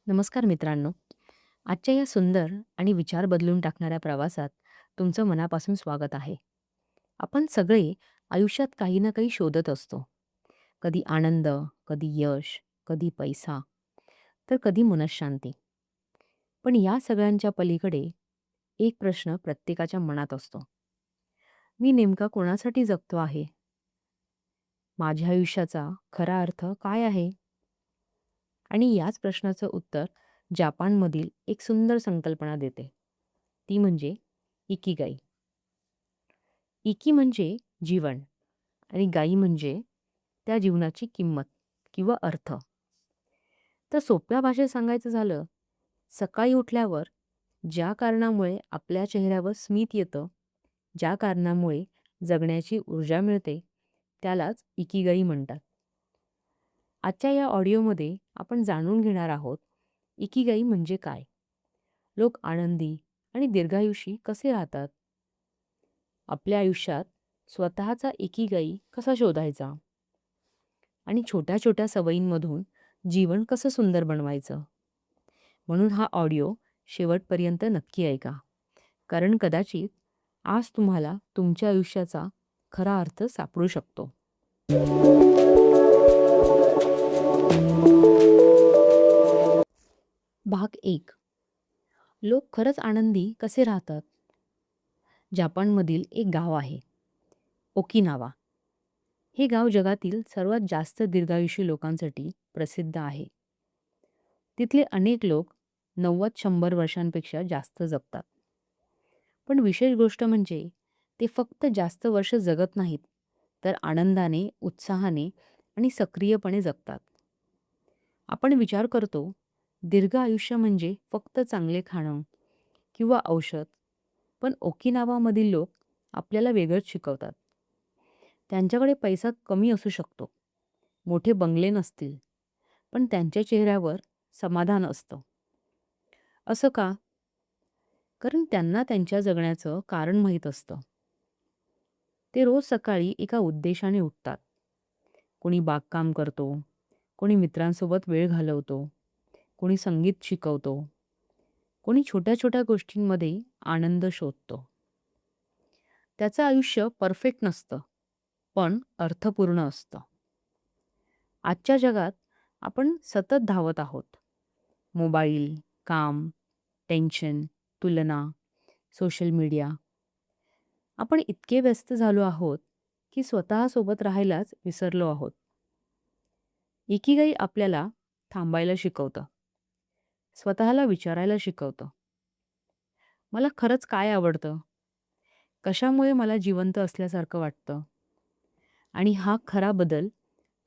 नमस्कार मित्रांनो. आजच्या या सुंदर आणि विचार बदलून टाकणाऱ्या प्रवासात तुमचं मनापासून स्वागत आहे. आपण सगळे आयुष्यात काही ना काही शोधत असतो. कधी आनंद, कधी यश, कधी पैसा, तर कधी मनःशांती. पण या सगळ्यांच्या पलीकडे एक प्रश्न प्रत्येकाच्या मनात असतो. मी नेमका कोणासाठी जगतो आहे? माझ्या आयुष्याचा खरा अर्थ काय आहे? आणि याच प्रश्नाचं उत्तर जपानमधील एक सुंदर संकल्पना देते. ती म्हणजे इकिगाई. इकी म्हणजे जीवन आणि गाई म्हणजे त्या जीवनाची किंमत किंवा अर्थ. तर सोप्या भाषेत सांगायचं झालं, सकाळी उठल्यावर ज्या कारणामुळे आपल्या चेहऱ्यावर स्मित येतं, ज्या कारणामुळे जगण्याची ऊर्जा मिळते, त्यालाच इकिगाई म्हणतात. आजच्या या ऑडिओमध्ये आपण जाणून घेणार आहोत, इकिगाई म्हणजे काय? लोक आनंदी आणि दीर्घायुषी कसे राहतात? आपल्या आयुष्यात स्वतःचा इकिगाई कसा शोधायचा? आणि छोट्या छोट्या सवयींमधून जीवन कसं सुंदर बनवायचं? म्हणून हा ऑडिओ शेवटपर्यंत नक्की ऐका. कारण कदाचित आज तुम्हाला तुमच्या आयुष्याचा खरा अर्थ सापडू शकतो. भाग 1. लोक खरंच आनंदी कसे राहतात? जपानमधील एक गाव आहे, ओकिनावा. हे गाव जगातील सर्वात जास्त दीर्घायुषी लोकांसाठी प्रसिद्ध आहे. तिथले अनेक लोक 90-100 वर्षांपेक्षा जास्त जगतात. पण विशेष गोष्ट म्हणजे ते फक्त जास्त वर्ष जगत नाहीत, तर आनंदाने, उत्साहाने आणि सक्रियपणे जगतात. आपण विचार करतो, दीर्घ आयुष्य म्हणजे फक्त चांगले खाणं किंवा औषध. पण ओकिनावामधील लोक आपल्याला वेगळंच शिकवतात. त्यांच्याकडे पैसा कमी असू शकतो, मोठे बंगले नसतील, पण त्यांच्या चेहऱ्यावर समाधान असतं. असं का? कारण त्यांना त्यांच्या जगण्याचं कारण माहीत असतं. ते रोज सकाळी एका उद्देशाने उठतात. कोणी बागकाम करतो, कोणी मित्रांसोबत वेळ घालवतो, कोणी संगीत शिकवतो, कोणी छोट्या छोट्या गोष्टींमध्ये आनंद शोधतो. त्याचं आयुष्य परफेक्ट नसतं, पण अर्थपूर्ण असतं. आजच्या जगात आपण सतत धावत आहोत. मोबाईल, काम, टेन्शन, तुलना, सोशल मीडिया. आपण इतके व्यस्त झालो आहोत की स्वतःसोबत राहायलाच विसरलो आहोत. इकिगाई आपल्याला थांबायला शिकवतं. स्वतःला विचारायला शिकवतं. मला खरंच काय आवडतं? कशामुळे मला जिवंत असल्यासारखं वाटतं? आणि हा खरा बदल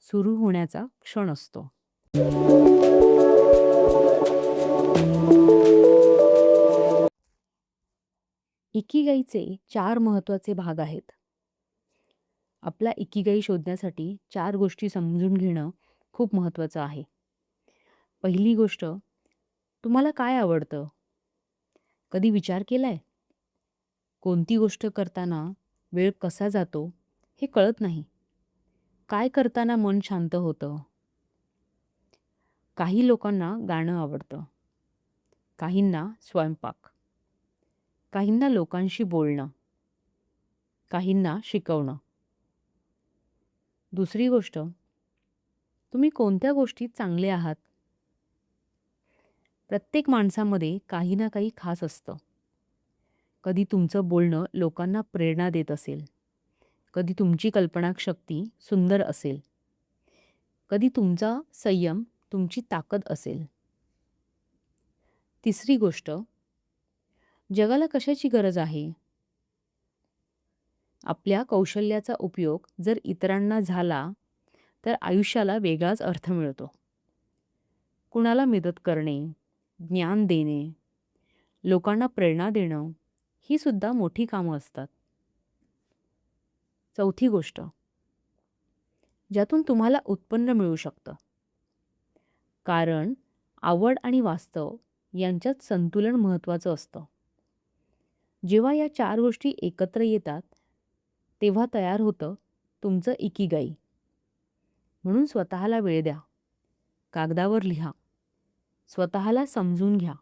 सुरू होण्याचा क्षण असतो. इकिगाईचे 4 महत्त्वाचे भाग आहेत. आपला इकिगाई शोधण्यासाठी 4 गोष्टी समजून घेणं खूप महत्त्वाचं आहे. पहिली गोष्ट, तुम्हाला काय आवडतं? कधी विचार केलाय? कोणती गोष्ट करताना वेळ कसा जातो हे कळत नाही. काय करताना मन शांत होतं? काही लोकांना गाणं आवडतं, काहींना स्वयंपाक, काहींना लोकांशी बोलणं, काहींना शिकवणं. दुसरी गोष्ट, तुम्ही कोणत्या गोष्टीत चांगले आहात? प्रत्येक माणसामध्ये काही ना काही खास असतं. कधी तुमचं बोलणं लोकांना प्रेरणा देत असेल, कधी तुमची कल्पनाशक्ती सुंदर असेल, कधी तुमचा संयम तुमची ताकद असेल. तिसरी गोष्ट, जगाला कशाची गरज आहे? आपल्या कौशल्याचा उपयोग जर इतरांना झाला, तर आयुष्याला वेगळाच अर्थ मिळतो. कुणाला मदत करणे, ज्ञान देणे, लोकांना प्रेरणा देणं, ही सुद्धा मोठी कामं असतात. चौथी गोष्ट, ज्यातून तुम्हाला उत्पन्न मिळू शकतं. कारण आवड आणि वास्तव यांच्यात संतुलन महत्त्वाचं असतं. जेव्हा या 4 गोष्टी एकत्र येतात, तेव्हा तयार होतं तुमचं इकिगाई. म्हणून स्वतःला वेळ द्या. कागदावर लिहा. स्वतःला समजून घ्या.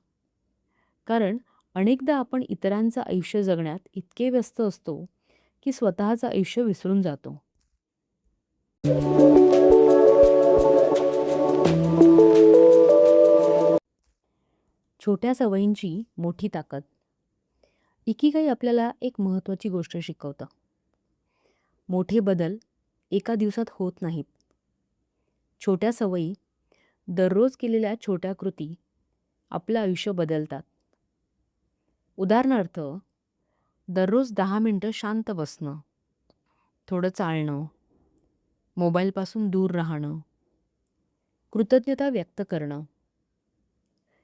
कारण अनेकदा आपण इतरांचं आयुष्य जगण्यात इतके व्यस्त असतो की स्वतःचं आयुष्य विसरून जातो. छोट्या सवयींची मोठी ताकद. इकिगाई आपल्याला एक महत्त्वाची गोष्ट शिकवतं. मोठे बदल एका दिवसात होत नाहीत. छोट्या सवयी, दररोज केलेल्या छोट्या कृती आपलं आयुष्य बदलतात. उदाहरणार्थ, दररोज 10 मिनिटं शांत बसणं, थोडं चालणं, मोबाईलपासून दूर राहणं, कृतज्ञता व्यक्त करणं.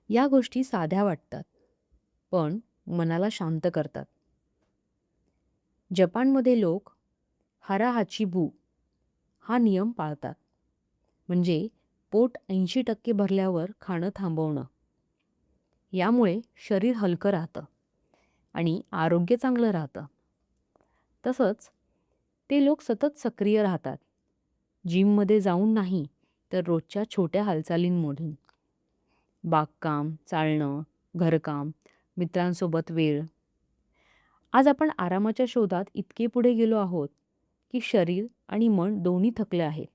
या गोष्टी साध्या वाटतात, पण मनाला शांत करतात. जपानमध्ये लोक हारा हाचिबू हा नियम पाळतात. म्हणजे पोट 80% भरल्यावर खाणं थांबवणं. यामुळे शरीर हलकं राहतं आणि आरोग्य चांगलं राहतं. तसंच ते लोक सतत सक्रिय राहतात. जिममध्ये जाऊन नाही, तर रोजच्या छोट्या हालचालींमधून. बागकाम, चालणं, घरकाम, मित्रांसोबत वेळ. आज आपण आरामाच्या शोधात इतके पुढे गेलो आहोत की शरीर आणि मन दोन्ही थकले आहेत.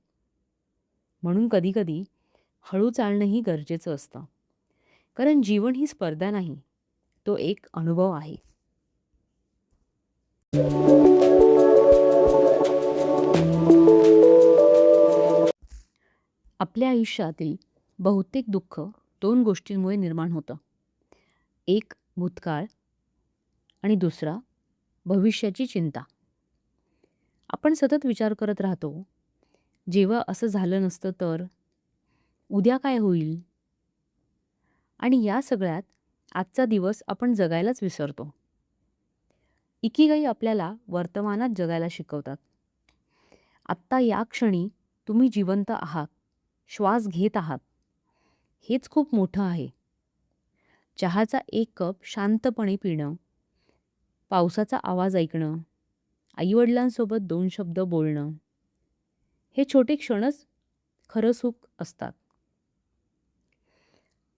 म्हणून कधीकधी हळू चालणंही गरजेचं असतं. कारण जीवन ही स्पर्धा नाही, तो एक अनुभव आहे. आपल्या आयुष्यातील बहुतेक दुःख 2 गोष्टींमुळे निर्माण होतं. एक भूतकाळ आणि दुसरा भविष्याची चिंता. आपण सतत विचार करत राहतो, जेव्हा असं झालं नसतं तर, उद्या काय होईल? आणि या सगळ्यात आजचा दिवस आपण जगायलाच विसरतो. इकिगाई आपल्याला वर्तमानात जगायला शिकवतात. आत्ता या क्षणी तुम्ही जिवंत आहात, श्वास घेत आहात. हेच खूप मोठं आहे. चहाचा एक कप शांतपणे पिणं, पावसाचा आवाज ऐकणं, आईवडिलांसोबत 2 शब्द बोलणं, हे छोटे क्षणच खरं सुख असतात.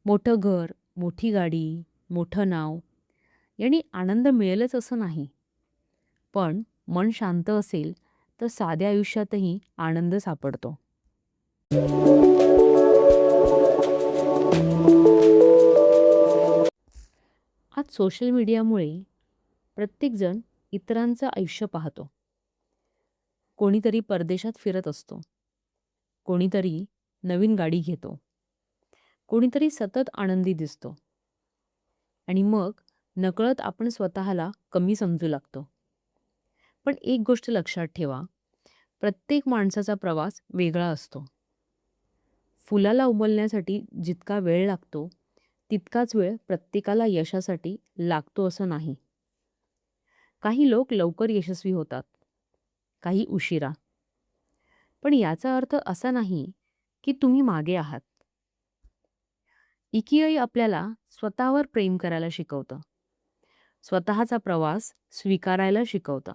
मोठं घर, मोठी गाडी, मोठं नाव यांनी आनंद मिळेलच असं नाही. पण मन शांत असेल तर साध्या आयुष्यातही आनंद सापडतो. आज सोशल मीडियामुळे प्रत्येकजण इतरांचं आयुष्य पाहतो. कोणीतरी परदेशात फिरत असतो, कोणीतरी नवीन गाडी घेतो, कोणीतरी सतत आनंदी दिसतो. आणि मग नकळत आपण स्वतःला कमी समजू लागतो. पण एक गोष्ट लक्षात ठेवा, प्रत्येक माणसाचा प्रवास वेगळा असतो. फुलाला उमलण्यासाठी जितका वेळ लागतो, तितकाच वेळ प्रत्येकाला यशासाठी लागतो असं नाही. काही लोक लवकर यशस्वी होतात, काही उशिरा. पण याचा अर्थ असा नाही की तुम्ही मागे आहात. इकिगाई आपल्याला स्वतःवर प्रेम करायला शिकवतं. स्वतःचा प्रवास स्वीकारायला शिकवतं.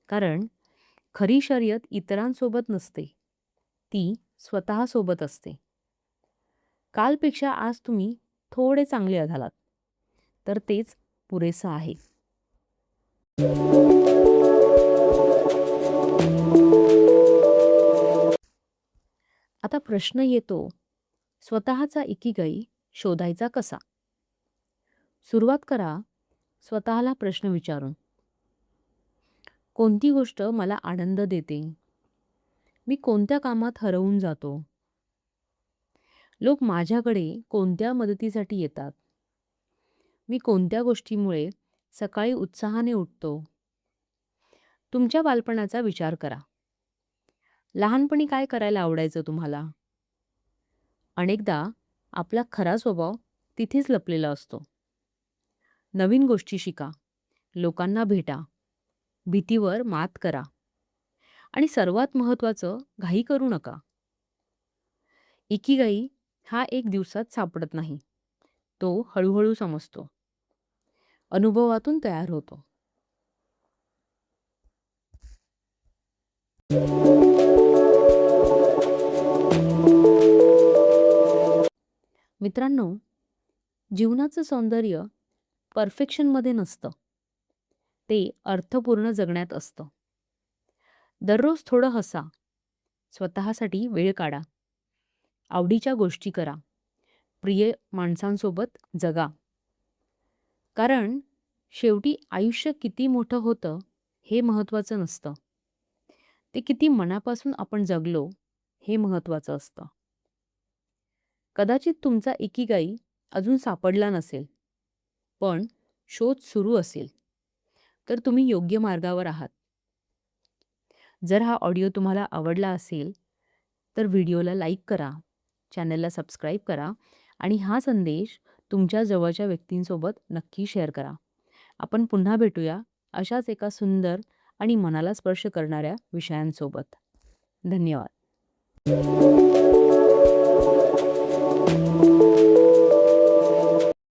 कारण खरी शर्यत इतरांसोबत नसते, ती स्वतःसोबत असते. कालपेक्षा आज तुम्ही थोडे चांगले झालात, तर तेच पुरेसं आहे. आता प्रश्न येतो, स्वतःचा इकिगाई शोधायचा कसा? सुरुवात करा स्वतःला प्रश्न विचारून. कोणती गोष्ट मला आनंद देते? मी कोणत्या कामात हरवून जातो? लोक माझ्याकडे कोणत्या मदतीसाठी येतात? मी कोणत्या गोष्टीमुळे सकाळी उत्साहाने उठतो? तुमच्या बालपणाचा विचार करा. लहानपणी काय करायला आवडायचं तुम्हाला? अनेकदा आपला खरा स्वभाव तिथेच लपलेला असतो. नवीन गोष्टी शिका, लोकांना भेटा, भीतीवर मात करा आणि सर्वात महत्त्वाचं, घाई करू नका. इकिगाई हा एक दिवसात सापडत नाही. तो हळूहळू समजतो, अनुभवातून तयार होतो. मित्रांनो, जीवनाचं सौंदर्य परफेक्शनमध्ये नसतं. ते अर्थपूर्ण जगण्यात असतं. दररोज थोडं हसा, स्वतःसाठी वेळ काढा, आवडीच्या गोष्टी करा, प्रिय माणसांसोबत जगा. कारण शेवटी आयुष्य किती मोठं होतं हे महत्त्वाचं नसतं. ते किती मनापासून आपण जगलो हे महत्त्वाचं असतं. कदाचित तुमचा इकिगाई अजून सापडला नसेल, पण शोध सुरू असेल, तर तुम्ही योग्य मार्गावर आहात. जर हा ऑडिओ तुम्हाला आवडला असेल, तर व्हिडिओला लाईक करा, चॅनलला सबस्क्राईब करा आणि हा संदेश तुमच्या जवळच्या व्यक्तींसोबत नक्की शेअर करा. आपण पुन्हा भेटूया अशाच एका सुंदर आणि मनाला स्पर्श करणाऱ्या विषयांसोबत. धन्यवाद.